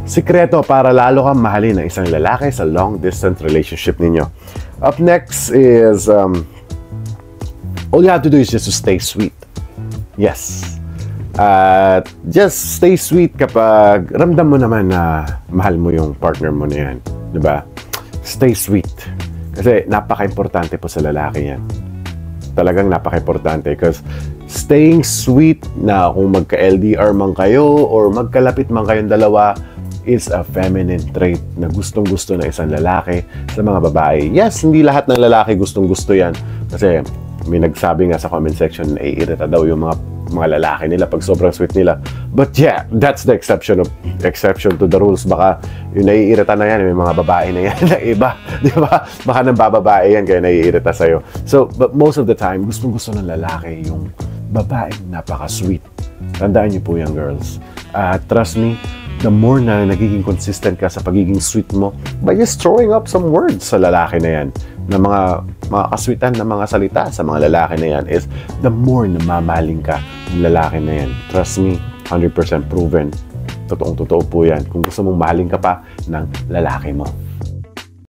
sikreto para lalo kang mahalin ng isang lalaki sa long-distance relationship ninyo. Up next is, all you have to do is just to stay sweet. Yes. Just stay sweet kapag ramdam mo naman na mahal mo yung partner mo na yan. Diba? Stay sweet. Kasi napaka-importante po sa lalaki yan. Talagang napaka-importante because staying sweet na kung magka-LDR man kayo or magkalapit man kayong dalawa is a feminine trait na gustong-gusto na isang lalaki sa mga babae. Yes, hindi lahat ng lalaki gustong-gusto yan. Kasi may nagsabi nga sa comment section na iirita daw yung mga lalaki nila pag sobrang sweet nila. But yeah, that's the exception to the rules. Baka yung naiirita na yan, may mga babae na yan na iba. Di ba? Baka nang bababae yan kaya naiirita sa'yo. So, but most of the time, gustong-gusto ng lalaki yung babaeng napaka-sweet. Tandaan niyo po yan, girls. Trust me, the more na nagiging consistent ka sa pagiging sweet mo by just throwing up some words sa lalaki na yan, na mga kaswitan na mga salita sa mga lalaki na yan, is the more na mamaling ka ng lalaki na yan. Trust me, 100% proven. Totoong-totoo po yan kung gusto mong mahalin ka pa ng lalaki mo.